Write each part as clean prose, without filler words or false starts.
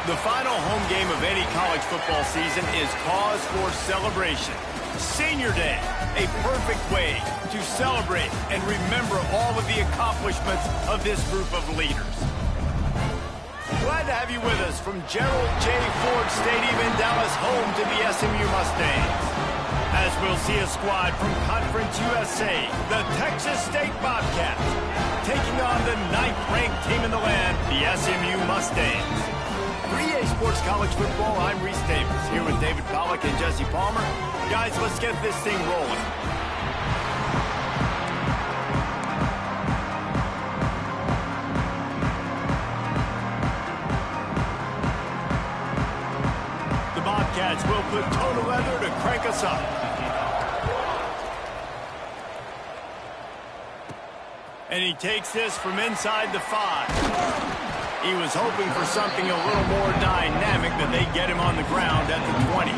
The final home game of any college football season is cause for celebration. Senior Day, a perfect way to celebrate and remember all of the accomplishments of this group of leaders. Glad to have you with us from Gerald J. Ford Stadium in Dallas, home to the SMU Mustangs. As we'll see a squad from Conference USA, the Texas State Bobcats, taking on the 9th-ranked team in the land, the SMU Mustangs. For EA Sports College Football, I'm Reese Davis, here with David Pollack and Jesse Palmer. Guys, let's get this thing rolling. The Bobcats will put toe to leather to crank us up. And he takes this from inside the 5. He was hoping for something a little more dynamic, that they get him on the ground at the 20.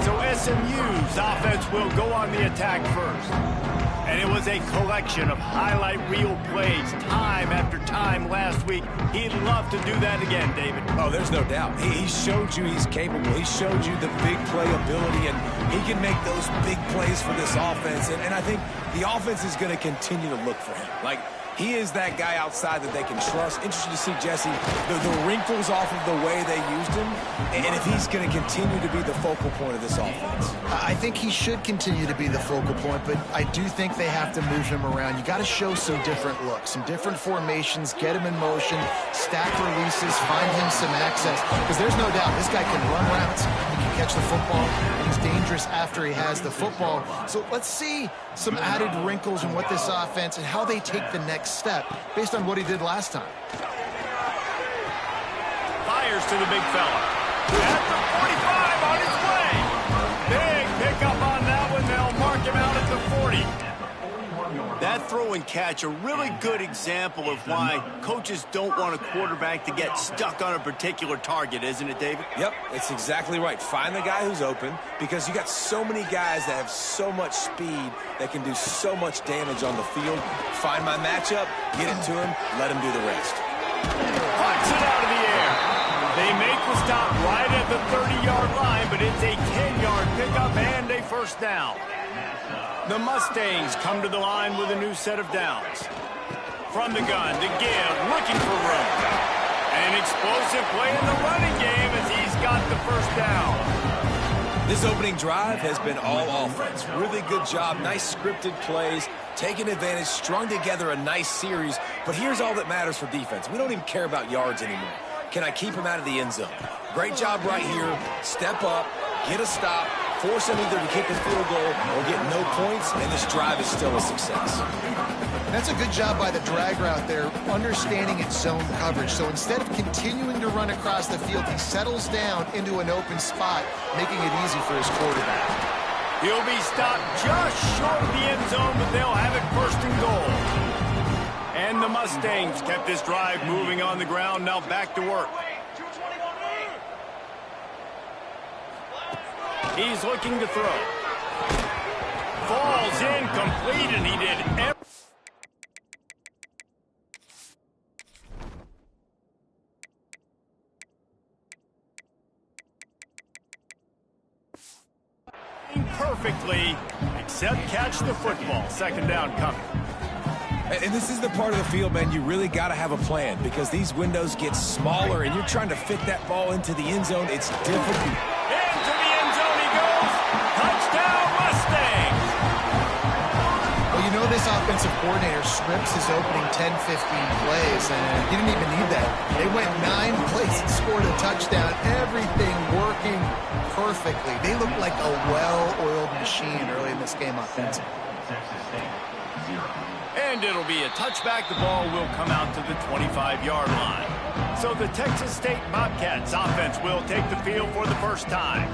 So SMU's offense will go on the attack first. And it was a collection of highlight reel plays time after time last week. He'd love to do that again, David. Oh, there's no doubt. He showed you he's capable. He showed you the big play ability, and he can make those big plays for this offense. And I think the offense is going to continue to look for him. Like, he is that guy outside that they can trust. Interesting to see, Jesse, the wrinkles off of the way they used him, and if he's going to continue to be the focal point of this offense. I think he should continue to be the focal point, but I do think they have to move him around. You got to show some different looks, some different formations, get him in motion, stack releases, find him some access, because there's no doubt this guy can run routes, he can catch the football, and he's dangerous after he has the football. So let's see some added wrinkles in what this offense and how they take the next step based on what he did last time. Fires to the big fella. At the 45 on his way. Big pickup on that one. They'll mark him out at the 40. That throw and catch, a really good example of why coaches don't want a quarterback to get stuck on a particular target, isn't it, David? Yep, it's exactly right. Find the guy who's open, because you got so many guys that have so much speed that can do so much damage on the field. Find my matchup, get it to him, let him do the rest. Puts it out of the air. They make the stop right at the 30-yard line, but it's a 10-yard pickup and a first down. The Mustangs come to the line with a new set of downs. From the gun to give, looking for room. An explosive play in the running game as he's got the first down. This opening drive has been all offense. Really good job, nice scripted plays, taking advantage, strung together a nice series. But here's all that matters for defense. We don't even care about yards anymore. Can I keep him out of the end zone? Great job right here. Step up, get a stop, force him either to kick a field goal or get no points, and this drive is still a success. That's a good job by the drag route there, understanding its zone coverage. So instead of continuing to run across the field, he settles down into an open spot, making it easy for his quarterback. He'll be stopped just short of the end zone, but they'll have it first and goal. And the Mustangs kept this drive moving on the ground, now back to work. He's looking to throw. Falls incomplete, and he did perfectly, except catch the football. Second down coming. And this is the part of the field, man, you really got to have a plan, because these windows get smaller and you're trying to fit that ball into the end zone. It's difficult. Into the end zone he goes. Touchdown, Mustangs. Well, you know this offensive coordinator scripts his opening 10, 15 plays, and he didn't even need that. They went 9 plays and scored a touchdown. Everything working perfectly. They look like a well-oiled machine early in this game offensively. And it'll be a touchback. The ball will come out to the 25-yard line. So the Texas State Bobcats offense will take the field for the first time.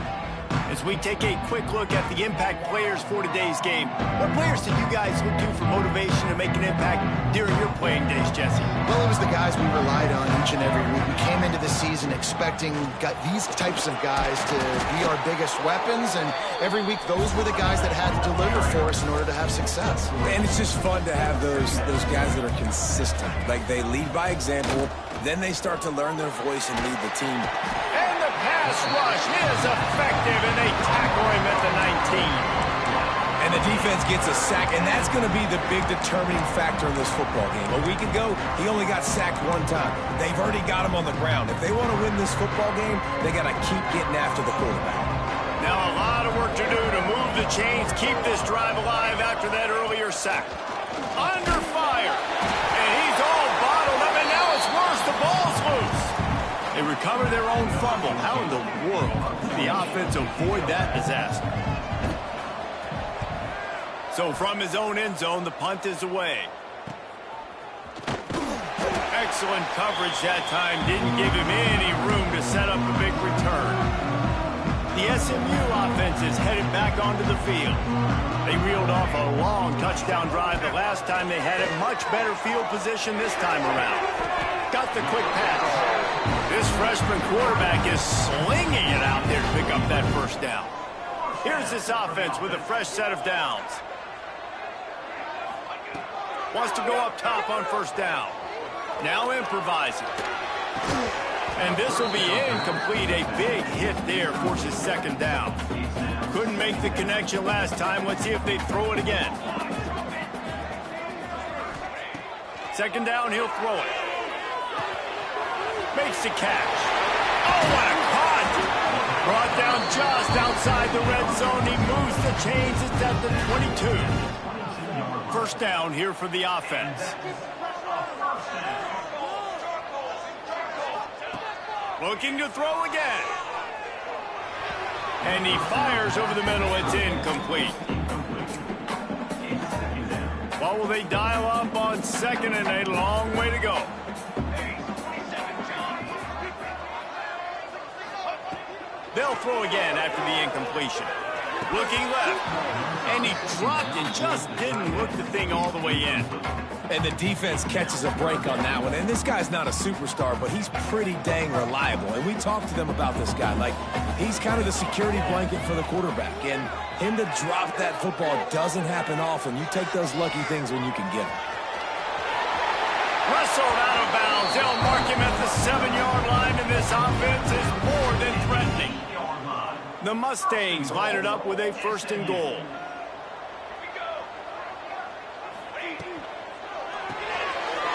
As we take a quick look at the impact players for today's game, what players did you guys look to for motivation to make an impact during your playing days, Jesse? Well, it was the guys we relied on each and every week. We came into the season expecting these types of guys to be our biggest weapons, and every week those were the guys that had to deliver for us in order to have success. And it's just fun to have those guys that are consistent. Like, they lead by example, then they start to learn their voice and lead the team. And the pass rush is effective, and they tackle him at the 19. And the defense gets a sack, and that's going to be the big determining factor in this football game. A week ago, he only got sacked one time. They've already got him on the ground. If they want to win this football game, they got to keep getting after the quarterback. Now a lot of work to do to move the chains, keep this drive alive after that earlier sack. Under fire, and he's all bottled up, and now it's worse. The ball's loose. They recover their own fumble. How in the world did the offense avoid that disaster? So from his own end zone, the punt is away. Excellent coverage that time. Didn't give him any room to set up a big return. The SMU offense is headed back onto the field. They reeled off a long touchdown drive the last time they had it. Much better field position this time around. Got the quick pass. This freshman quarterback is slinging it out there to pick up that first down. Here's this offense with a fresh set of downs. Wants to go up top on first down. Now improvising. And this will be incomplete. A big hit there forces second down. Couldn't make the connection last time. Let's see if they throw it again. Second down, he'll throw it. Makes the catch. Oh, what a cut! Brought down just outside the red zone. He moves the chains. It's at the 22. First down here for the offense. Looking to throw again. And he fires over the middle. It's incomplete. What will they dial up on second and a long way to go? They'll throw again after the incompletion. Looking left. And he dropped and just didn't look the thing all the way in. And the defense catches a break on that one. And this guy's not a superstar, but he's pretty dang reliable. And we talked to them about this guy. Like, he's kind of the security blanket for the quarterback. And him to drop that football doesn't happen often. You take those lucky things when you can get them. Wrestled out of bounds. They'll mark him at the 7-yard line, and this offense is more than threatening. The Mustangs line it up with a first and goal.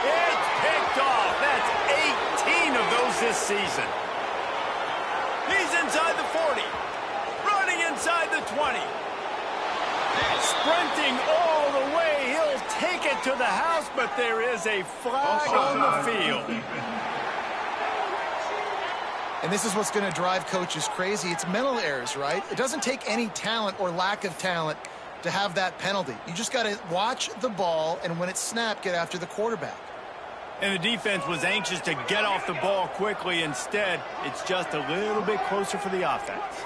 It's picked off. That's 18 of those this season. He's inside the 40. Running inside the 20. Sprinting all the way. He'll take it to the house, but there is a flag on the field. And this is what's going to drive coaches crazy. It's mental errors, right? It doesn't take any talent or lack of talent to have that penalty. You just got to watch the ball, and when it's snapped, get after the quarterback. And the defense was anxious to get off the ball quickly. Instead, it's just a little bit closer for the offense.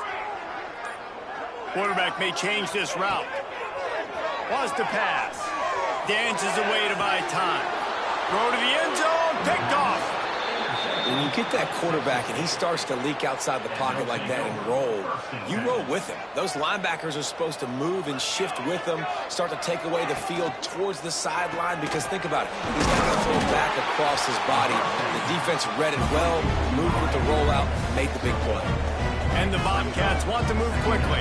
Quarterback may change this route. Wants to pass. Dances away to buy time. Throw to the end zone. Picked off. When you get that quarterback and he starts to leak outside the pocket like that and roll, you roll with him. Those linebackers are supposed to move and shift with him, start to take away the field towards the sideline, because think about it. He's not going to throw back across his body. The defense read it well, moved with the rollout, made the big play. And the Bobcats want to move quickly.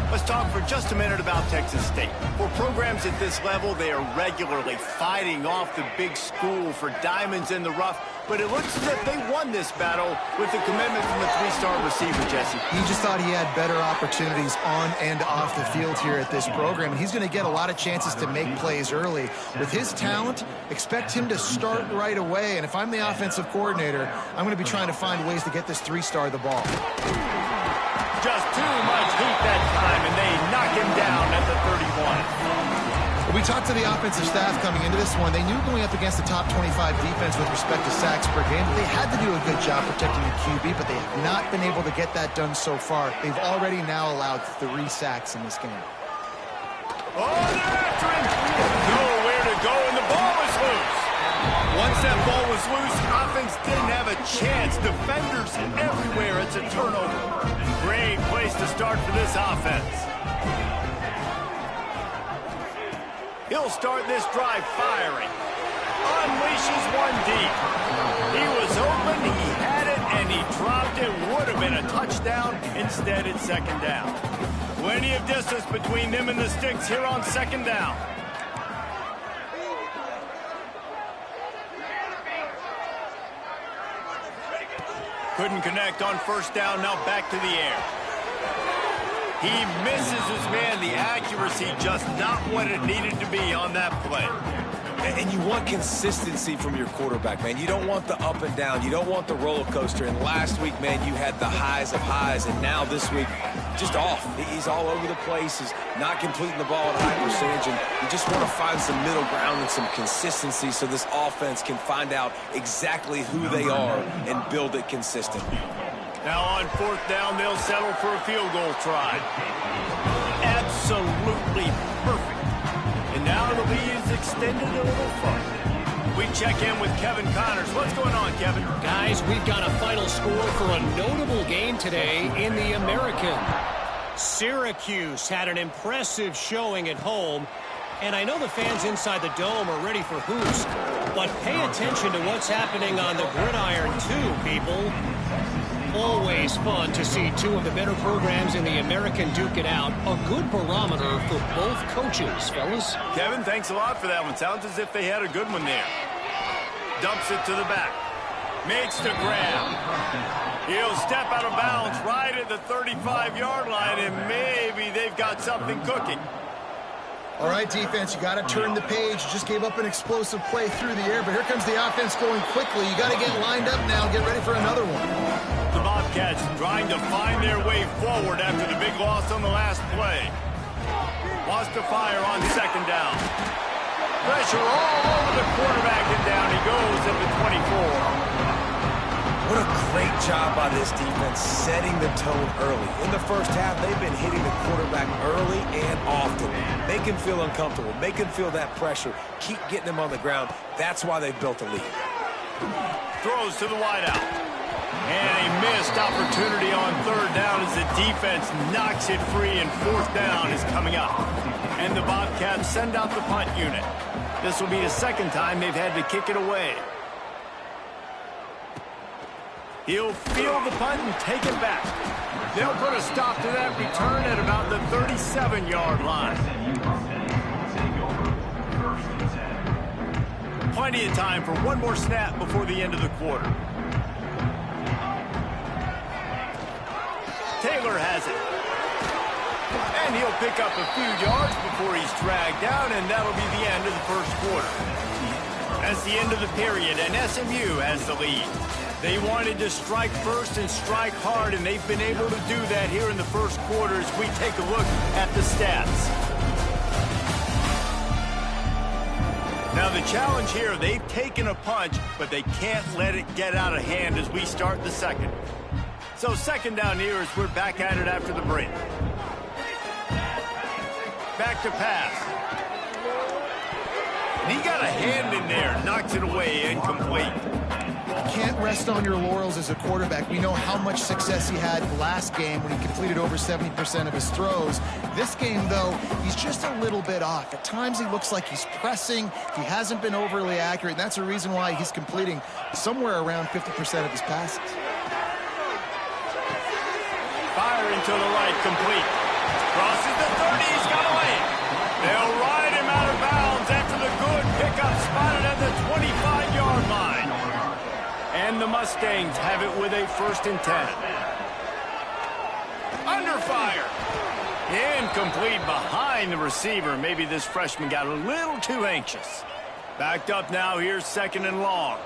Let's talk for just a minute about Texas State. For programs at this level, they are regularly fighting off the big school for diamonds in the rough, but it looks as if they won this battle with the commitment from the three-star receiver, Jesse. He just thought he had better opportunities on and off the field here at this program. He's going to get a lot of chances to make plays early. With his talent, expect him to start right away, and if I'm the offensive coordinator, I'm going to be trying to find ways to get this three-star the ball. Just too much heat that time, and they knock him down at the 31. We talked to the offensive staff coming into this one. They knew going up against the top 25 defense with respect to sacks per game, they had to do a good job protecting the QB, but they have not been able to get that done so far. They've already now allowed 3 sacks in this game. Oh, they're after him. Nowhere to go, and the ball is loose. Once that ball was loose, offense didn't have a chance. Defenders everywhere. It's a turnover. Great place to start for this offense. He'll start this drive firing. Unleashes one deep. He was open, he had it, and he dropped it. Would have been a touchdown. Instead, it's second down. Plenty of distance between them and the sticks here on second down. Couldn't connect on first down. Now back to the air. He misses his man. The accuracy just not what it needed to be on that play. And you want consistency from your quarterback, man. You don't want the up and down. You don't want the roller coaster. And last week, man, you had the highs of highs. And now this week, just off. He's all over the place. He's not completing the ball at a high percentage. And you just want to find some middle ground and some consistency so this offense can find out exactly who they are and build it consistently. Now on fourth down, they'll settle for a field goal try. Absolutely perfect. And now the lead is extended a little further. We check in with Kevin Connors. What's going on, Kevin? Guys, we've got a final score for a notable game today in the American. Syracuse had an impressive showing at home. And I know the fans inside the dome are ready for hoops. But pay attention to what's happening on the gridiron too, people. Always fun to see two of the better programs in the American duke it out. A good barometer for both coaches, fellas. Kevin, thanks a lot for that one. Sounds as if they had a good one there. Dumps it to the back. Makes the grab. He'll step out of bounds right at the 35-yard line, and maybe they've got something cooking. All right, defense, you got to turn the page. You just gave up an explosive play through the air, but here comes the offense going quickly. You got to get lined up now and get ready for another one. The Bobcats trying to find their way forward after the big loss on the last play. Wants to fire on second down. Pressure all over the quarterback, and down he goes at the 24. What a great job by this defense setting the tone early. In the first half, they've been hitting the quarterback early and often. Make him feel uncomfortable. Make him feel that pressure. Keep getting him on the ground. That's why they've built a lead. Throws to the wideout. And a missed opportunity on third down as the defense knocks it free, and fourth down is coming up. And the Bobcats send out the punt unit. This will be the second time they've had to kick it away. He'll field the punt and take it back. They'll put a stop to that return at about the 37-yard line. Plenty of time for one more snap before the end of the quarter. Taylor has it. And he'll pick up a few yards before he's dragged down, and that'll be the end of the first quarter. That's the end of the period, and SMU has the lead. They wanted to strike first and strike hard, and they've been able to do that here in the first quarter as we take a look at the stats. Now the challenge here, they've taken a punch, but they can't let it get out of hand as we start the second. So second down here as we're back at it after the break. Back to pass. And he got a hand in there, knocks it away, incomplete. Can't rest on your laurels as a quarterback. We know how much success he had last game when he completed over 70% of his throws. This game, though, he's just a little bit off. At times he looks like he's pressing. He hasn't been overly accurate, and that's a reason why he's completing somewhere around 50% of his passes. Firing to the right, complete. Crosses the 30, he's got away. They'll ride him out of bounds after the good pickup spotted at the 25-yard line. And the Mustangs have it with a 1st and 10. Under fire. Incomplete behind the receiver. Maybe this freshman got a little too anxious. Backed up now. Here's 2nd and long.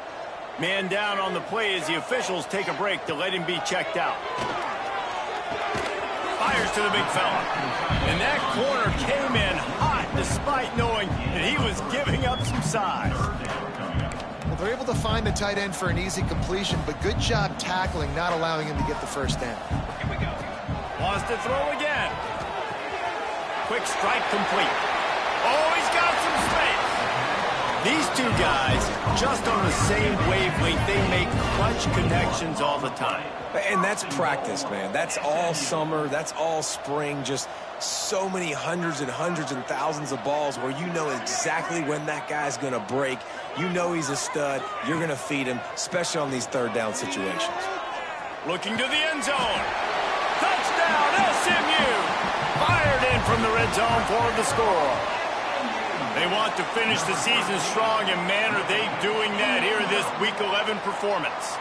Man down on the play as the officials take a break to let him be checked out. Fires to the big fella. And that corner came in hot to despite knowing that he was giving up some size. Well, they're able to find the tight end for an easy completion, but good job tackling, not allowing him to get the first down. Wants to throw again. Quick strike complete. Oh, he's got some space. These two guys, just on the same wavelength, they make clutch connections all the time. And that's practice, man. That's all summer. That's all spring. Just so many hundreds and thousands of balls where you know exactly when that guy's going to break. You know he's a stud. You're going to feed him, especially on these third down situations. Looking to the end zone. Touchdown, SMU! Fired in from the red zone for the score. They want to finish the season strong, and man, are they doing that here in this Week 11 performance.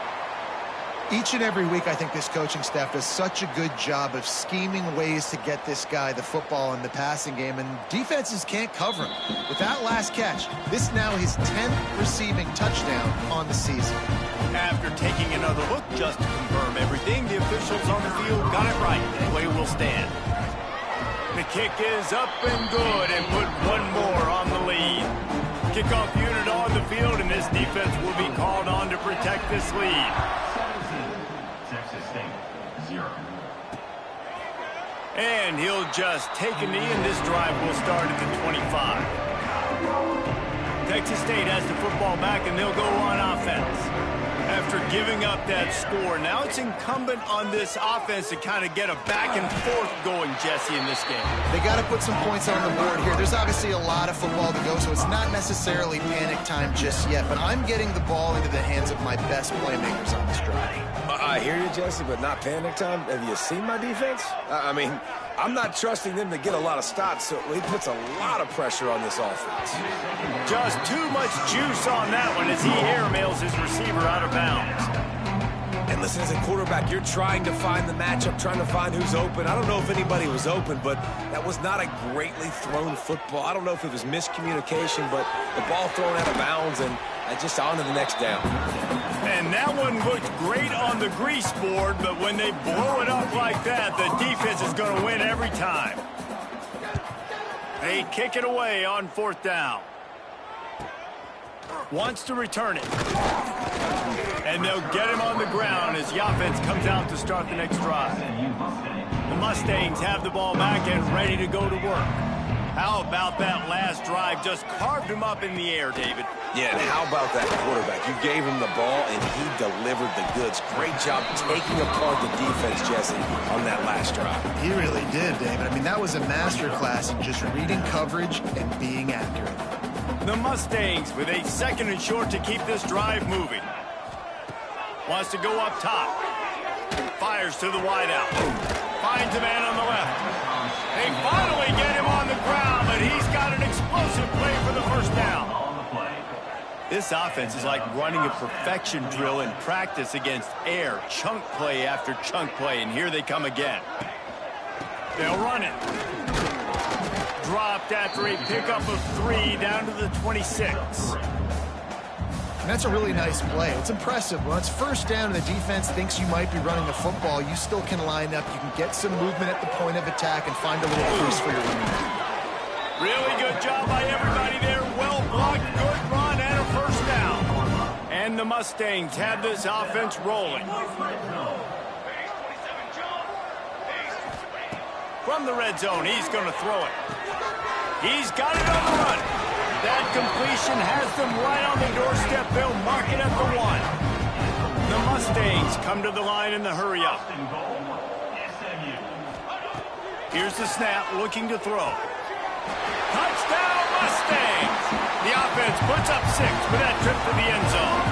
Each and every week, I think this coaching staff does such a good job of scheming ways to get this guy the football in the passing game, and defenses can't cover him. With that last catch, this now his 10th receiving touchdown on the season. After taking another look just to confirm everything, the officials on the field got it right. The way will stand. The kick is up and good, and put one more on the lead. Kickoff unit on the field, and this defense will be called on to protect this lead. And he'll just take a knee, and this drive will start at the 25. Texas State has the football back, and they'll go on offense. After giving up that score, now it's incumbent on this offense to kind of get a back and forth going, Jesse, in this game. They got to put some points on the board here. There's obviously a lot of football to go, so it's not necessarily panic time just yet, but I'm getting the ball into the hands of my best playmakers on this drive. I hear you, Jesse, but not panic time. Have you seen my defense? I mean, I'm not trusting them to get a lot of stops, so he puts a lot of pressure on this offense. Just too much juice on that one as he airmails his receiver out of bounds. And listen, as a quarterback, you're trying to find the matchup, trying to find who's open. I don't know if anybody was open, but that was not a greatly thrown football. I don't know if it was miscommunication, but the ball thrown out of bounds and just on to the next down. And that one looked great on the grease board, but when they blow it up like that, the defense is going to win every time. They kick it away on fourth down. Wants to return it. And they'll get him on the ground as the offense comes out to start the next drive. The Mustangs have the ball back and ready to go to work. How about that last drive? Just carved him up in the air, David. Yeah, and how about that quarterback? You gave him the ball, and he delivered the goods. Great job taking apart the defense, Jesse, on that last drive. He really did, David. I mean, that was a masterclass in just reading coverage and being accurate. The Mustangs with a second and short to keep this drive moving. Wants to go up top. Fires to the wideout. Finds a man on the left. They finally get him on the ground, but he's got an explosive play for the first down. This offense is like running a perfection drill in practice against air. Chunk play after chunk play, and here they come again. They'll run it. Dropped after a pickup of 3 down to the 26. And that's a really nice play. It's impressive. When it's first down and the defense thinks you might be running the football, you still can line up. You can get some movement at the point of attack and find a little crease for your running back. Really good job by everybody there. Well blocked, good run, and a first down. And the Mustangs have this offense rolling. From the red zone, he's going to throw it. He's got it on the run. That completion has them right on the doorstep. They'll mark it at the 1. The Mustangs come to the line in the hurry up. Here's the snap, looking to throw. Touchdown, Mustangs! The offense puts up 6 with that trip to the end zone.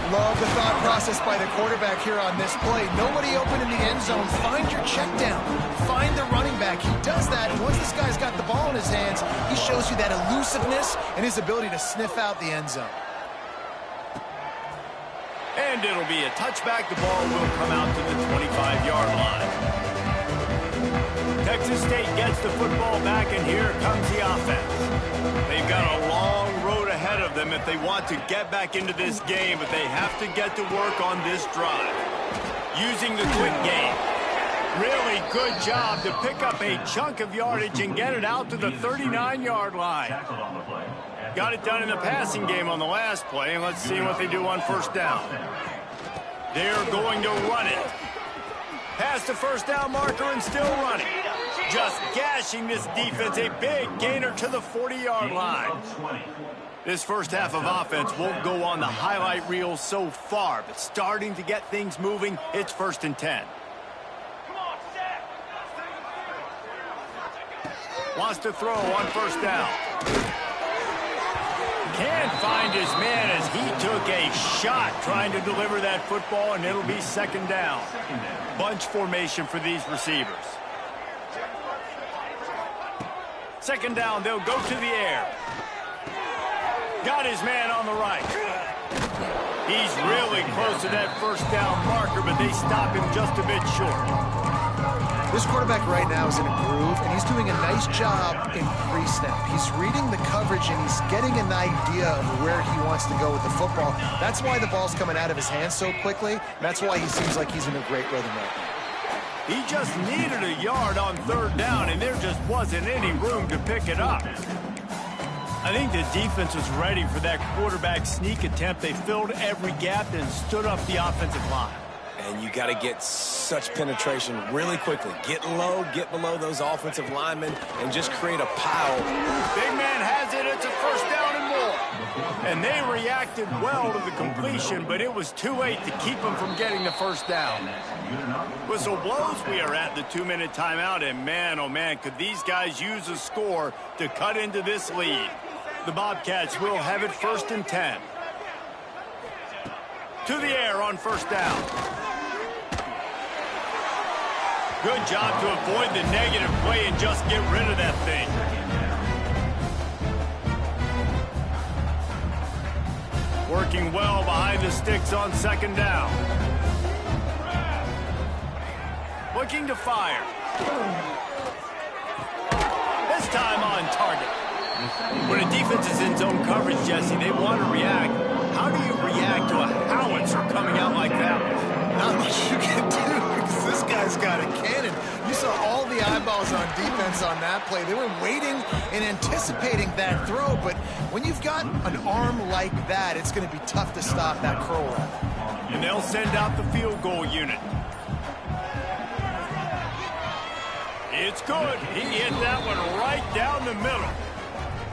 Love the thought process by the quarterback here on this play. Nobody open in the end zone. Find your check down. Find the running back. He does that, and once this guy's got the ball in his hands, he shows you that elusiveness and his ability to sniff out the end zone. And it'll be a touchback. The ball will come out to the 25-yard line. Texas State gets the football back, and here comes the offense. They've got a long road ahead of them if they want to get back into this game, but they have to get to work on this drive. Using the quick game. Really good job to pick up a chunk of yardage and get it out to the 39-yard line. Got it done in the passing game on the last play, and let's see what they do on first down. They're going to run it. Past the first down marker and still running. Just gashing this defense, a big gainer to the 40-yard line. This first half of offense won't go on the highlight reel so far, but starting to get things moving, it's 1st and 10. Wants to throw on first down. Can't find his man as he took a shot trying to deliver that football, and it'll be 2nd down. Bunch formation for these receivers. 2nd down, they'll go to the air. Got his man on the right. He's really close to that first down marker, but they stop him just a bit short. This quarterback right now is in a groove, and he's doing a nice job in pre-snap. He's reading the coverage, and he's getting an idea of where he wants to go with the football. That's why the ball's coming out of his hands so quickly. That's why he seems like he's in a great rhythm right now. He just needed a yard on 3rd down, and there just wasn't any room to pick it up. I think the defense was ready for that quarterback sneak attempt. They filled every gap and stood up the offensive line. And you got to get such penetration really quickly. Get low, get below those offensive linemen, and just create a pile. Big man has it. It's a 1st down and more. And they reacted well to the completion, but it was too late to keep them from getting the 1st down. Whistle blows. We are at the 2-minute timeout, and man, oh man, could these guys use a score to cut into this lead. The Bobcats will have it 1st and 10. To the air on 1st down. Good job to avoid the negative play and just get rid of that thing. Working well behind the sticks on 2nd down. Looking to fire. This time on target. When a defense is in zone coverage, Jesse, they want to react. How do you react to a howitzer coming out like that? Not much you can do, because this guy's got a cannon. You saw all the eyeballs on defense on that play. They were waiting and anticipating that throw, but when you've got an arm like that, it's going to be tough to stop that curl route. And they'll send out the field goal unit. It's good. He hit that one right down the middle.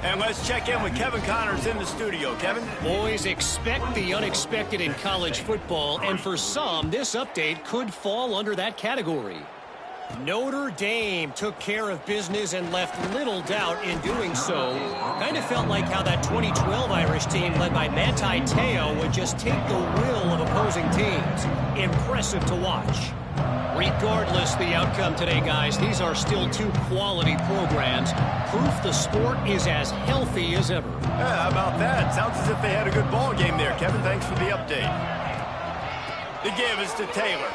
And let's check in with Kevin Connors in the studio. Kevin? Boys, expect the unexpected in college football, and for some, this update could fall under that category. Notre Dame took care of business and left little doubt in doing so. Kind of felt like how that 2012 Irish team led by Manti Te'o would just take the will of opposing teams. Impressive to watch. Regardless the outcome today, guys, these are still 2 quality programs. Proof the sport is as healthy as ever. Yeah, how about that? Sounds as if they had a good ball game there. Kevin, thanks for the update. The give is to Taylor.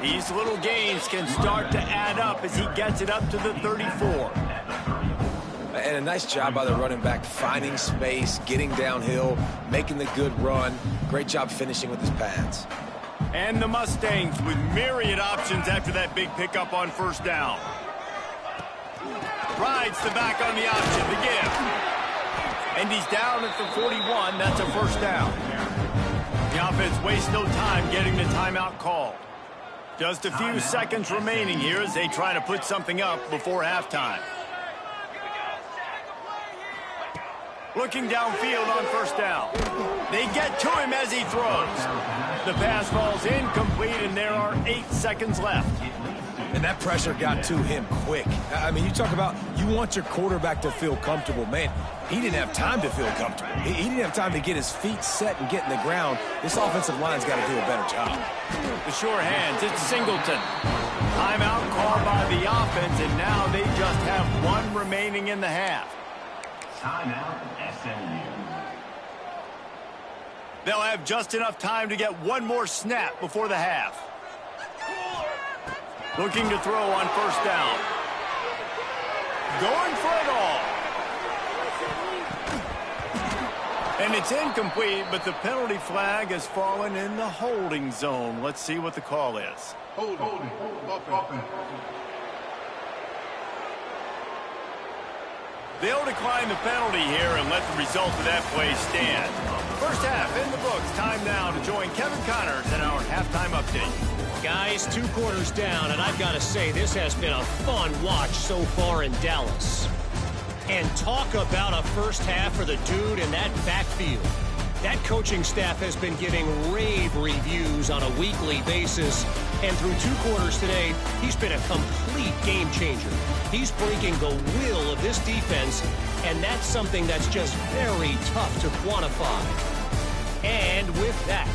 These little gains can start to add up as he gets it up to the 34. And a nice job by the running back, finding space, getting downhill, making the good run. Great job finishing with his pads. And the Mustangs with myriad options after that big pickup on 1st down. Rides the back on the option, the give. And he's down at the 41. That's a 1st down. The offense wastes no time getting the timeout called. Just a few seconds remaining here as they try to put something up before halftime. Looking downfield on 1st down. They get to him as he throws. The pass falls incomplete, and there are 8 seconds left. And that pressure got to him quick. I mean, you talk about you want your quarterback to feel comfortable. Man, he didn't have time to feel comfortable. He didn't have time to get his feet set and get in the ground. This offensive line's got to do a better job. The sure hands, it's Singleton. Timeout called by the offense, and now they just have 1 remaining in the half. Timeout, SMU. They'll have just enough time to get 1 more snap before the half. Looking to throw on 1st down. Going for it all. And it's incomplete, but the penalty flag has fallen in the holding zone. Let's see what the call is. Holding. They'll decline the penalty here and let the result of that play stand. First half in the books. Time now to join Kevin Connors in our halftime update. Guys, 2 quarters down, and I've got to say this has been a fun watch so far in Dallas. And talk about a first half for the dude in that backfield. That coaching staff has been giving rave reviews on a weekly basis. And through 2 quarters today, he's been a complete game changer. He's breaking the will of this defense, and that's something that's just very tough to quantify. And with that,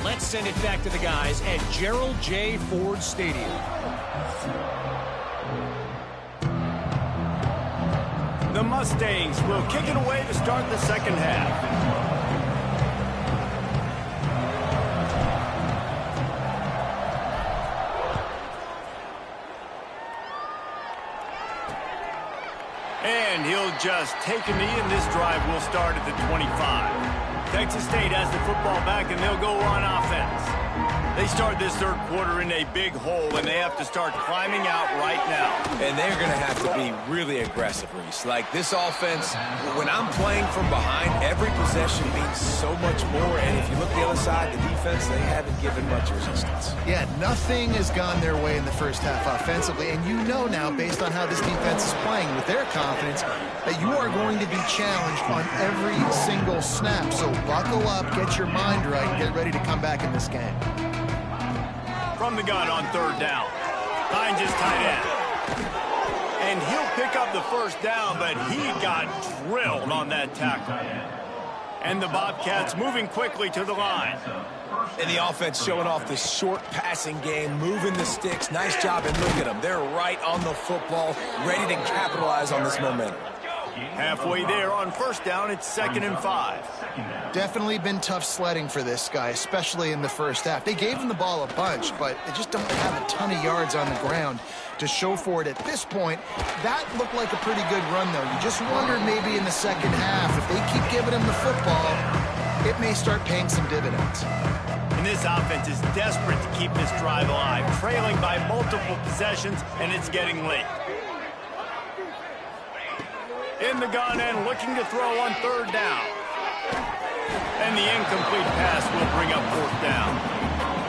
let's send it back to the guys at Gerald J. Ford Stadium. The Mustangs will kick it away to start the second half. And he'll just take a knee, and this drive will start at the 25. Texas State has the football back, and they'll go on offense. They start this third quarter in a big hole, and they have to start climbing out right now. And they're going to have to be really aggressive, Reese. Like, this offense, when I'm playing from behind, every possession means so much more. And if you look the other side, the defense, they haven't given much resistance. Yeah, nothing has gone their way in the first half offensively. And you know now, based on how this defense is playing with their confidence, that you are going to be challenged on every single snap. So buckle up, get your mind right, and get ready to come back in this game. From the gun on third down. Hines is tight end. And he'll pick up the first down, but he got drilled on that tackle. And the Bobcats moving quickly to the line. And the offense showing off the short passing game, moving the sticks. Nice job, and look at them. They're right on the football, ready to capitalize on this momentum. Halfway there on first down, it's 2nd and 5. Definitely been tough sledding for this guy, especially in the first half. They gave him the ball a bunch, but they just don't have a ton of yards on the ground to show for it at this point. That looked like a pretty good run, though. You just wondered maybe in the second half, if they keep giving him the football, it may start paying some dividends. And this offense is desperate to keep this drive alive, trailing by multiple possessions, and it's getting late. In the gun and looking to throw on third down. And the incomplete pass will bring up fourth down.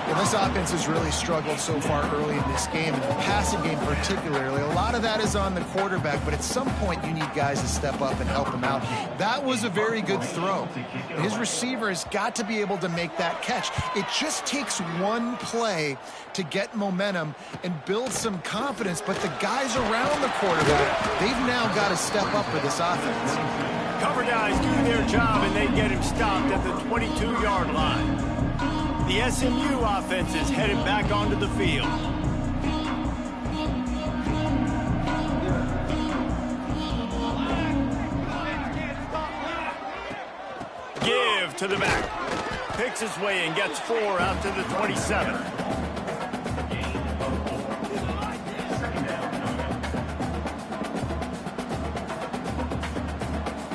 Well, this offense has really struggled so far early in this game, and the passing game particularly. A lot of that is on the quarterback, but at some point you need guys to step up and help him out. That was a very good throw. His receiver has got to be able to make that catch. It just takes one play to get momentum and build some confidence, but the guys around the quarterback, they've now got to step up for this offense. Cover guys do their job, and they get him stopped at the 22-yard line. The SMU offense is headed back onto the field. Give to the back. Picks his way and gets 4 out to the 27.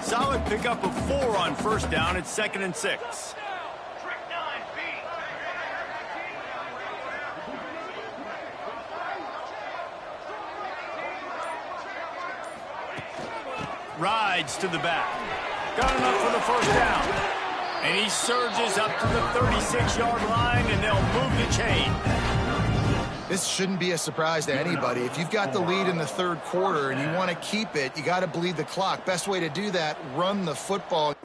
Solid pickup of 4 on first down. It's 2nd and 6. Rides to the back. Got enough for the first down. And he surges up to the 36-yard line, and they'll move the chain. This shouldn't be a surprise to anybody. If you've got the lead in the third quarter and you want to keep it, you got to bleed the clock. Best way to do that, run the football.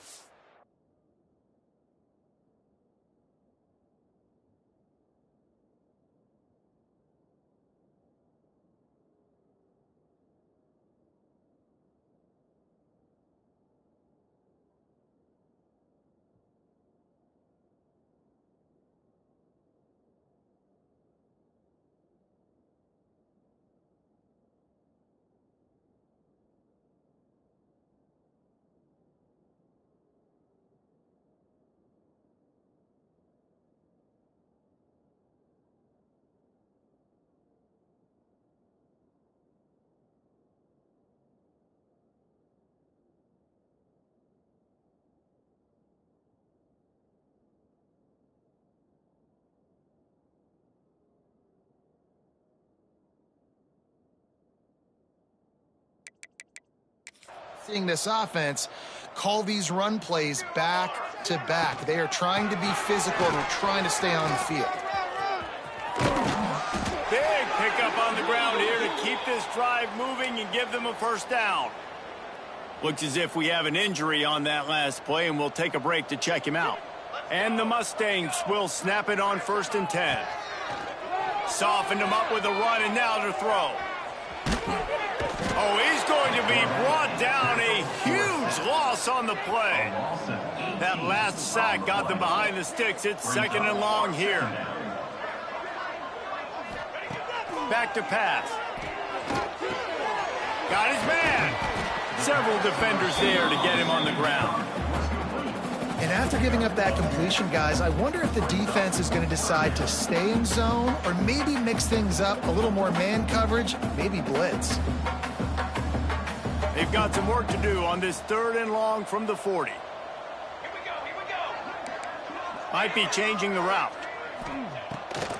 seeing this offense call these run plays back to back. They are trying to be physical and they're trying to stay on the field. Big pickup on the ground here to keep this drive moving and give them a first down. Looks as if we have an injury on that last play, and we'll take a break to check him out. And the Mustangs will snap it on 1st and 10. Softened him up with a run, and now to throw. Oh, he's going to be brought down. A huge loss on the play. That last sack got them behind the sticks. It's 2nd and long here. Back to pass. Got his man. Several defenders there to get him on the ground. And after giving up that completion, guys, I wonder if the defense is going to decide to stay in zone or maybe mix things up, a little more man coverage, maybe blitz. They've got some work to do on this 3rd and long from the 40. Here we go. Might be changing the route.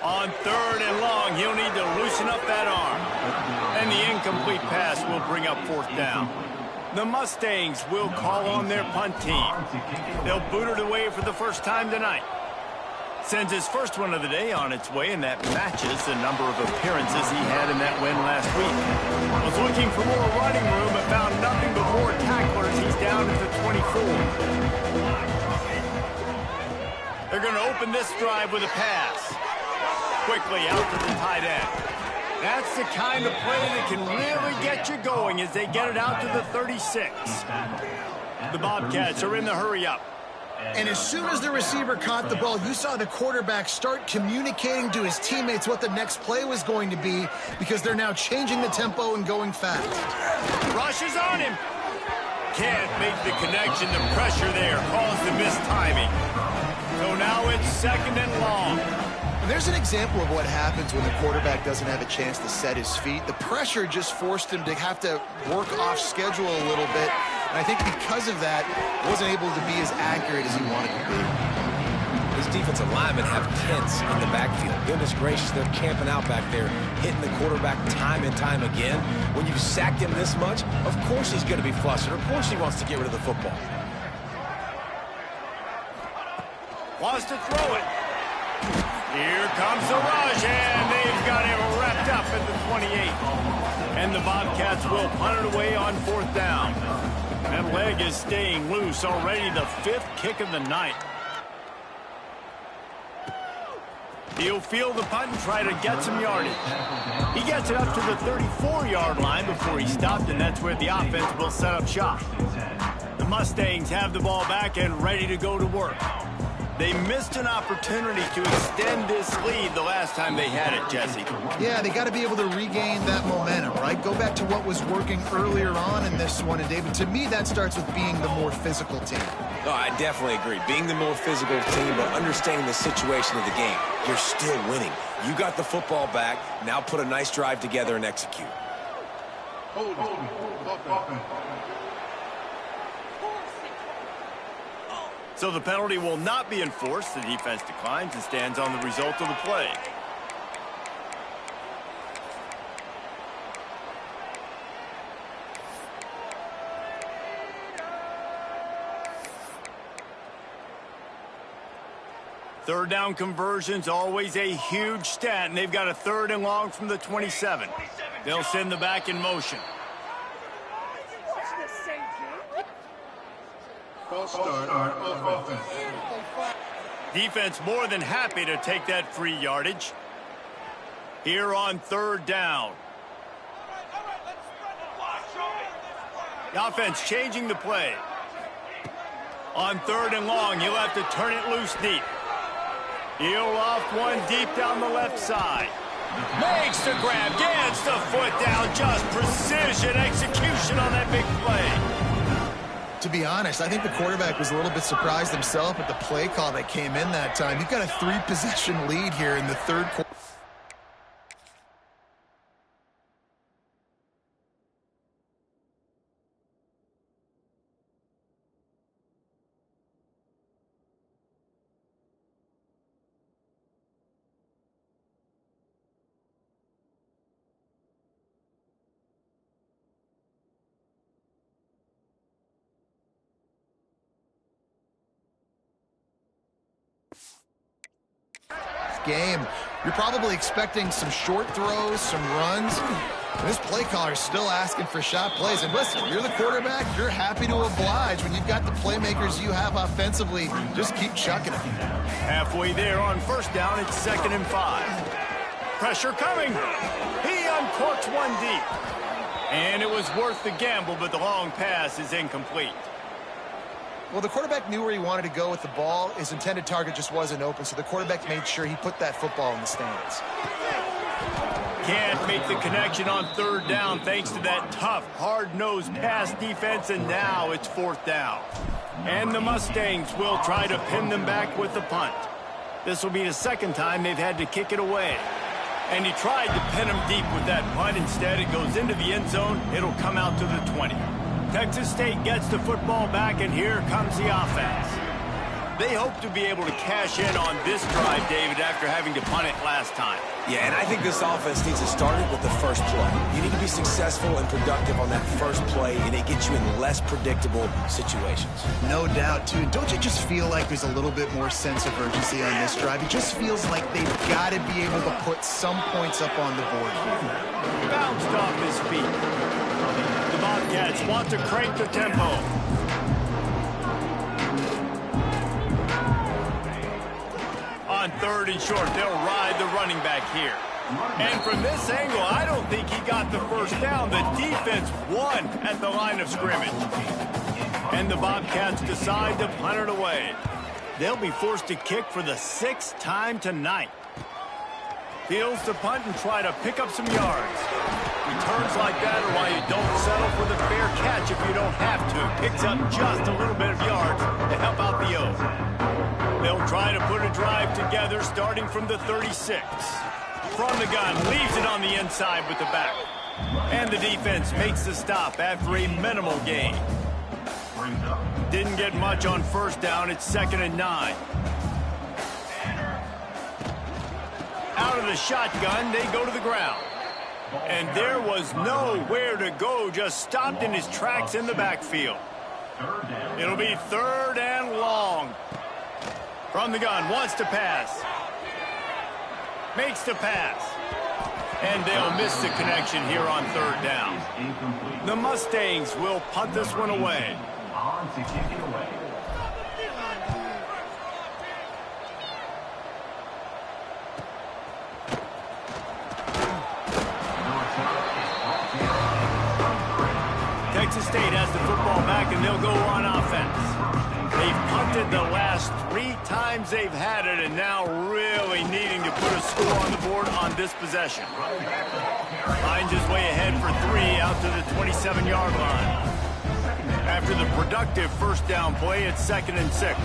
On 3rd and long, he'll need to loosen up that arm. And the incomplete pass will bring up 4th down. The Mustangs will call on their punt team. They'll boot it away for the first time tonight. Sends his first one of the day on its way, and that matches the number of appearances he had in that win last week. Was looking for more running room, but found nothing but more tacklers. He's down at the 24. They're going to open this drive with a pass. Quickly out to the tight end. That's the kind of play that can really get you going as they get it out to the 36. The Bobcats are in the hurry-up. And as soon as the receiver caught the ball, you saw the quarterback start communicating to his teammates what the next play was going to be because they're now changing the tempo and going fast. Rushes on him. Can't make the connection. The pressure there caused the mistiming. So now it's 2nd and long. There's an example of what happens when the quarterback doesn't have a chance to set his feet. The pressure just forced him to have to work off schedule a little bit. And I think because of that, wasn't able to be as accurate as he wanted to be. These defensive linemen have tents in the backfield. Goodness gracious, they're camping out back there, hitting the quarterback time and time again. When you've sacked him this much, of course he's going to be flustered. Of course he wants to get rid of the football. Wants to throw it. Here comes the rush, and they've got him wrapped up at the 28. And the Bobcats will punt it away on 4th down. That leg is staying loose already, the 5th kick of the night. He'll field the punt and try to get some yardage. He gets it up to the 34-yard line before he stopped, and that's where the offense will set up shop. The Mustangs have the ball back and ready to go to work. They missed an opportunity to extend this lead the last time they had it, Jesse. Yeah, they got to be able to regain that momentum, right? Go back to what was working earlier on in this one. And, David, to me, that starts with being the more physical team. No, I definitely agree. Being the more physical team, but understanding the situation of the game. You're still winning. You got the football back. Now put a nice drive together and execute. So the penalty will not be enforced. The defense declines and stands on the result of the play. Third down conversions, always a huge stat, and they've got a 3rd and long from the 27. They'll send the back in motion. Defense more than happy to take that free yardage. Here on 3rd down. The offense changing the play. On 3rd and long, he'll have to turn it loose deep. He'll loft one deep down the left side. Makes the grab, gets the foot down, just precision execution on that big play. To be honest, I think the quarterback was a little bit surprised himself at the play call that came in that time. You've got a 3-possession lead here in the 3rd quarter. Game. You're probably expecting some short throws, some runs. And this play caller is still asking for shot plays. And listen, you're the quarterback. You're happy to oblige when you've got the playmakers you have offensively. Just keep chucking them. Halfway there on first down, it's 2nd and 5. Pressure coming. He uncorks one deep. And it was worth the gamble, but the long pass is incomplete. Well, the quarterback knew where he wanted to go with the ball. His intended target just wasn't open, so the quarterback made sure he put that football in the stands. Can't make the connection on 3rd down thanks to that tough, hard-nosed pass defense, and now it's 4th down. And the Mustangs will try to pin them back with the punt. This will be the 2nd time they've had to kick it away. And he tried to pin him deep with that punt. Instead, it goes into the end zone. It'll come out to the 20. Texas State gets the football back, and here comes the offense. They hope to be able to cash in on this drive, David, after having to punt it last time. Yeah, and I think this offense needs to start it with the first play. You need to be successful and productive on that first play, and it gets you in less predictable situations. No doubt, too. Don't you just feel like there's a little bit more sense of urgency on this drive? It just feels like they've got to be able to put some points up on the board here. Bounced off his feet. The Bobcats want to crank the tempo. On 3rd and short, they'll ride the running back here. And from this angle, I don't think he got the first down. The defense won at the line of scrimmage. And the Bobcats decide to punt it away. They'll be forced to kick for the 6th time tonight. Fields to punt and try to pick up some yards. Returns like that are why you don't settle for the fair catch if you don't have to. Picks up just a little bit of yards to help out the O. They'll try to put a drive together starting from the 36. From the gun, leaves it on the inside with the back. And the defense makes the stop after a minimal gain. Didn't get much on first down. It's 2nd and 9. Out of the shotgun, they go to the ground. And there was nowhere to go, just stopped in his tracks in the backfield. It'll be 3rd and long. From the gun, wants to pass. Makes the pass. And they'll miss the connection here on 3rd down. The Mustangs will punt this one away. On to kick it away. Texas State has the football back, and they'll go on offense. They've punted the last 3 times they've had it, and now really needing to put a score on the board on this possession. Finds his way ahead for 3 out to the 27-yard line. After the productive first down play, it's 2nd and 6.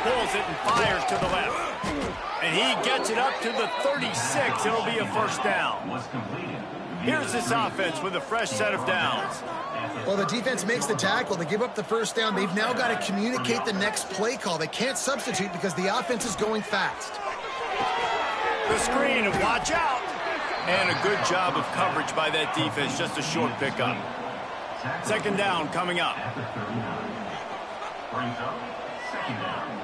Pulls it and fires to the left. And he gets it up to the 36. It'll be a first down. Here's this offense with a fresh set of downs. Well, the defense makes the tackle. They give up the first down. They've now got to communicate the next play call. They can't substitute because the offense is going fast. The screen, and watch out. And a good job of coverage by that defense. Just a short pickup. 2nd down coming up. Brings up 2nd down.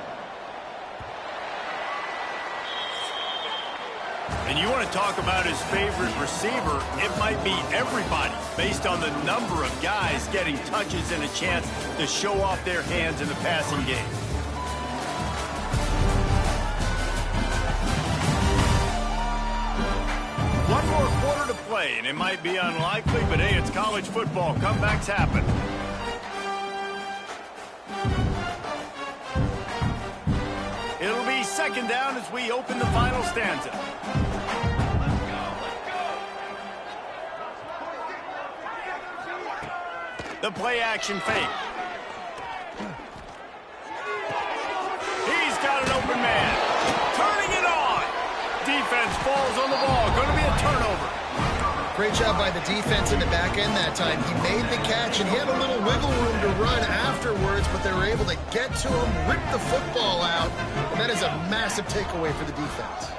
And you want to talk about his favorite receiver, it might be everybody, based on the number of guys getting touches and a chance to show off their hands in the passing game. One more quarter to play, and it might be unlikely, but hey, it's college football. Comebacks happen. It'll be 2nd down as we open the final stanza. The play action fake. He's got an open man. Turning it on. Defense falls on the ball. Going to be a turnover. Great job by the defense in the back end that time. He made the catch, and he had a little wiggle room to run afterwards, but they were able to get to him, rip the football out, and that is a massive takeaway for the defense.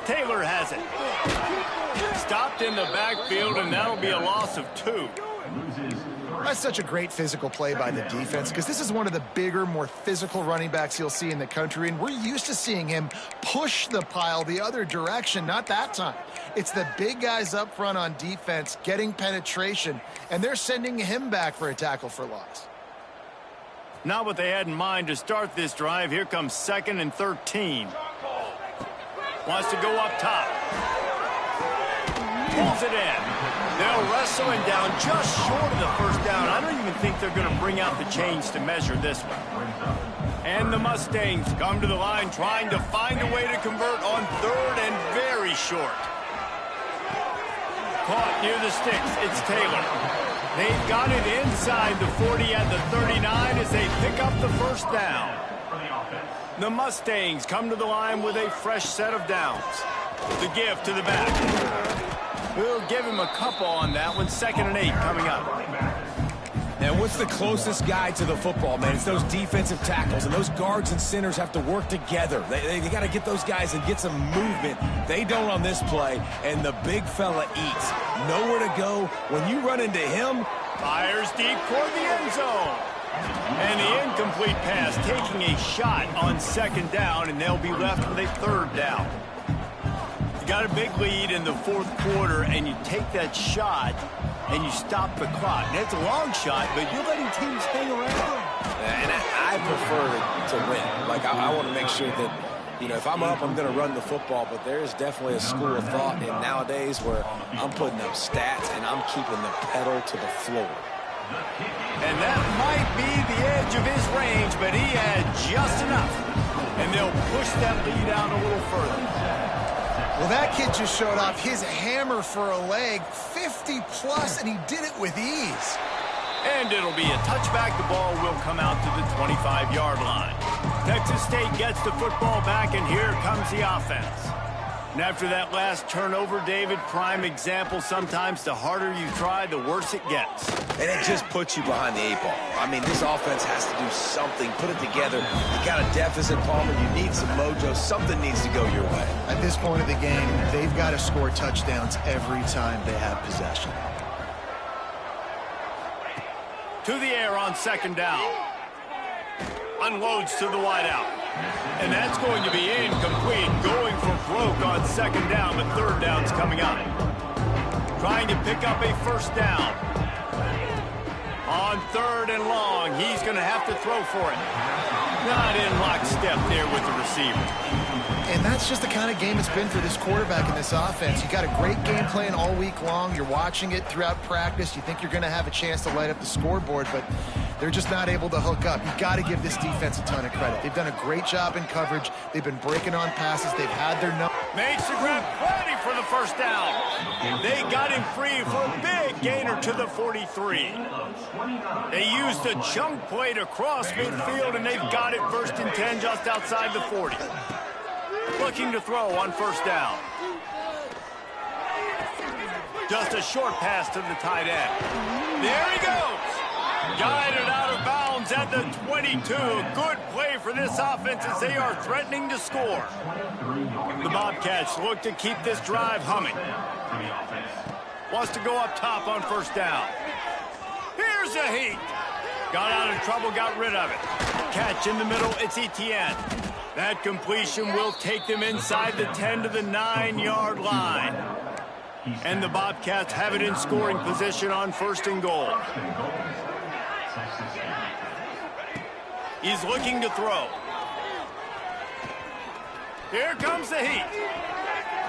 Taylor has it. Stopped in the backfield, and that'll be a loss of 2. Loses 3. That's such a great physical play by the defense because this is one of the bigger, more physical running backs you'll see in the country, and we're used to seeing him push the pile the other direction. Not that time. It's the big guys up front on defense getting penetration, and they're sending him back for a tackle for loss. Not what they had in mind to start this drive. Here comes 2nd and 13. Wants to go up top. Pulls it in. They'll wrestle him down just short of the first down. I don't even think they're going to bring out the chains to measure this one. And the Mustangs come to the line trying to find a way to convert on 3rd and very short. Caught near the sticks. It's Taylor. They've got it inside the 40 at the 39 as they pick up the first down. The Mustangs come to the line with a fresh set of downs. The give to the back. We'll give him a couple on that one. 2nd and 8 coming up. And what's the closest guy to the football, man? It's those defensive tackles, and those guards and centers have to work together. They got to get those guys and get some movement. They don't on this play, and the big fella eats. Nowhere to go. When you run into him, Fires deep toward the end zone. And the incomplete pass taking a shot on 2nd down, and they'll be left with a 3rd down. You got a big lead in the 4th quarter, and you take that shot, and you stop the clock. And it's a long shot, but you're letting teams hang around. and I prefer to win. Like, I want to make sure that, you know, if I'm up, I'm going to run the football, but there is definitely a school of thought in nowadays where I'm putting up stats and I'm keeping the pedal to the floor. And that might be the edge of his range, but he had just enough. And they'll push that lead out a little further. Well, that kid just showed off his hammer for a leg, 50-plus, and he did it with ease. And it'll be a touchback. The ball will come out to the 25-yard line. Texas State gets the football back, and here comes the offense. And after that last turnover, David, prime example, sometimes the harder you try, the worse it gets. And it just puts you behind the 8 ball. I mean, this offense has to do something, put it together. You got a deficit, Palmer. You need some mojo. Something needs to go your way. At this point of the game, they've got to score touchdowns every time they have possession. To the air on 2nd down. Unloads to the wideout. And that's going to be incomplete. Going for broke on 2nd down, but 3rd down's coming up. Trying to pick up a 1st down. On 3rd and long, he's going to have to throw for it. Not in lockstep there with the receiver. And that's just the kind of game it's been for this quarterback in this offense. You got a great game plan all week long. You're watching it throughout practice. You think you're going to have a chance to light up the scoreboard, but they're just not able to hook up. You got to give this defense a ton of credit. They've done a great job in coverage. They've been breaking on passes. They've had their number. Makes the grab, ready for the 1st down. They got him free for a big gainer to the 43. They used a chunk play to cross midfield, and they've got it 1st and 10 just outside the 40. Looking to throw on 1st down. Just a short pass to the tight end. There he goes. Guided out of bounds at the 22. Good play for this offense as they are threatening to score. The Bobcats look to keep this drive humming. Wants to go up top on 1st down. Here's a heat. Got out of trouble, got rid of it. Catch in the middle, it's Etienne. That completion will take them inside the 10 to the 9-yard line. And the Bobcats have it in scoring position on 1st and goal. He's looking to throw. Here comes the heat.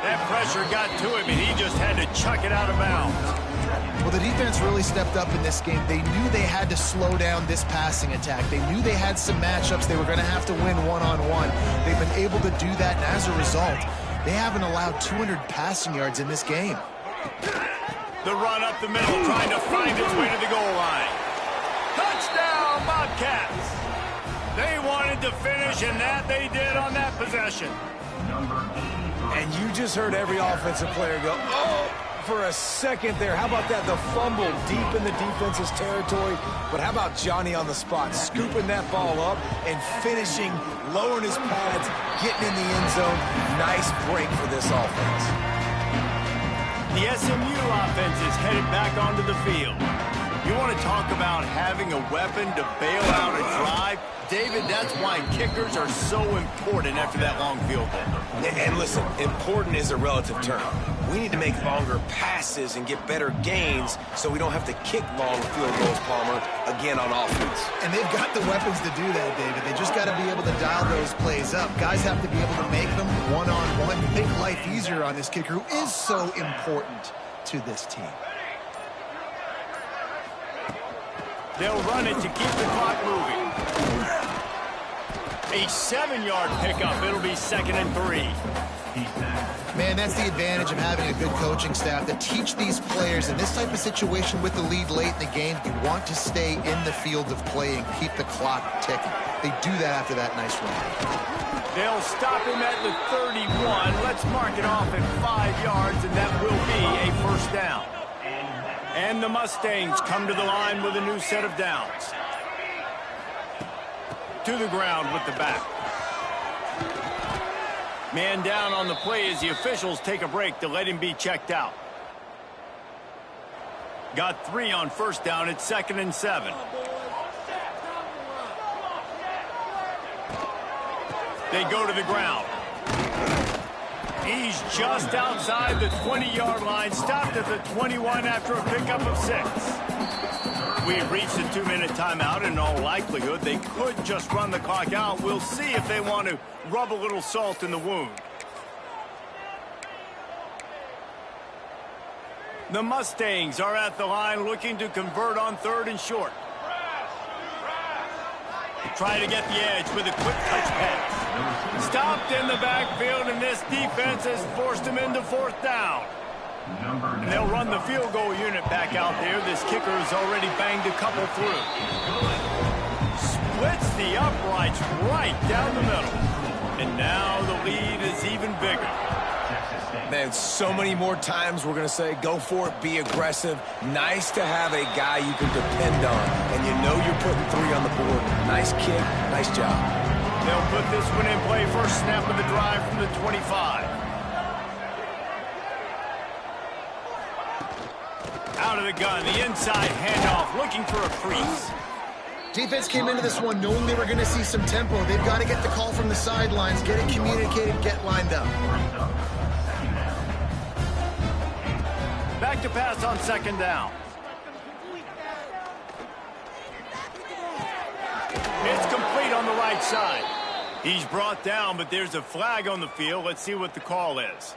That pressure got to him, and he just had to chuck it out of bounds. Well, the defense really stepped up in this game. They knew they had to slow down this passing attack. They knew they had some matchups they were going to have to win one-on-one. They've been able to do that, and as a result, they haven't allowed 200 passing yards in this game. The run up the middle, trying to find its way to the goal line. Touchdown, Bobcats! They wanted to finish, and that they did on that possession. And you just heard every offensive player go, oh, for a second there. How about that? The fumble deep in the defense's territory. But how about Johnny on the spot, scooping that ball up and finishing, lowering his pads, getting in the end zone. Nice break for this offense. The SMU offense is headed back onto the field. You want to talk about having a weapon to bail out a drive? David, that's why kickers are so important after that long field goal. And listen, important is a relative term. We need to make longer passes and get better gains so we don't have to kick long field goals, Palmer, again on offense. And they've got the weapons to do that, David. They just got to be able to dial those plays up. Guys have to be able to make them one-on-one, make life easier on this kicker who is so important to this team. They'll run it to keep the clock moving. A 7-yard pickup. It'll be 2nd and 3. Man, that's the advantage of having a good coaching staff to teach these players in this type of situation with the lead late in the game. You want to stay in the field of play and keep the clock ticking. They do that after that nice run. They'll stop him at the 31. Let's mark it off at 5 yards, and that will be a first down. And the Mustangs come to the line with a new set of downs. To the ground with the back. Man down on the play as the officials take a break to let him be checked out. Got 3 on first down. It's 2nd and 7. They go to the ground. He's just outside the 20-yard line, stopped at the 21 after a pickup of 6. We've reached a 2-minute timeout. In all likelihood, they could just run the clock out. We'll see if they want to rub a little salt in the wound. The Mustangs are at the line looking to convert on 3rd and short. Try to get the edge with a quick touch pass. Stopped in the backfield, and this defense has forced him into 4th down. And they'll run the field goal unit back out there. This kicker has already banged a couple through. Splits the uprights right down the middle. And now the lead is even bigger. Man, so many more times we're going to say, go for it, be aggressive. Nice to have a guy you can depend on, and you know you're putting 3 on the board. Nice kick, nice job. They'll put this one in play. First snap of the drive from the 25. Out of the gun, the inside handoff, looking for a crease. Defense came into this one knowing they were going to see some tempo. They've got to get the call from the sidelines, get it communicated, get lined up. Back to pass on 2nd down. It's complete on the right side. He's brought down, but there's a flag on the field. Let's see what the call is.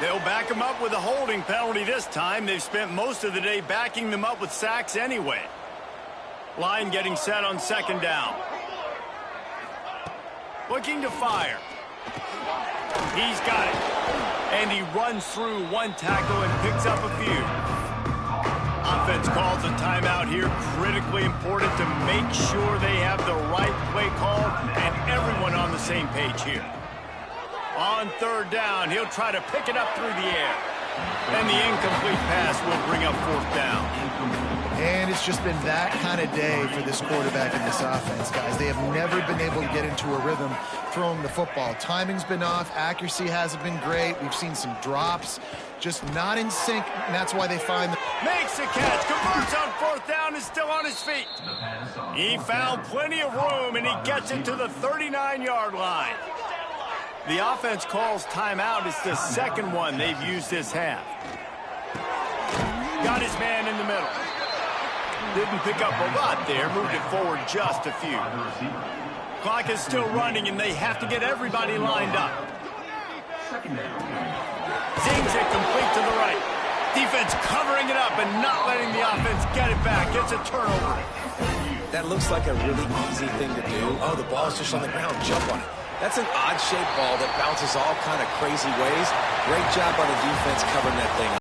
They'll back him up with a holding penalty this time. They've spent most of the day backing them up with sacks anyway. Line getting set on 2nd down. Looking to fire. He's got it. And he runs through one tackle and picks up a few. Offense calls a timeout here. Critically important to make sure they have the right play call and everyone on the same page here. On 3rd down, he'll try to pick it up through the air. And the incomplete pass will bring up 4th down. And it's just been that kind of day for this quarterback and this offense, guys. They have never been able to get into a rhythm throwing the football. Timing's been off. Accuracy hasn't been great. We've seen some drops. Just not in sync, and that's why they find the... Makes the catch, converts on 4th down, is still on his feet. He found plenty of room, and he gets it to the 39-yard line. The offense calls timeout. It's the 2nd one they've used this half. Got his man in the middle. Didn't pick up a lot there, moved it forward just a few. Clock is still running, and they have to get everybody lined up. Zings it complete to the right. Defense covering it up and not letting the offense get it back. Gets a turnover. That looks like a really easy thing to do. Oh, the ball's just on the ground. Jump on it. That's an odd-shaped ball that bounces all kind of crazy ways. Great job by the defense covering that thing up.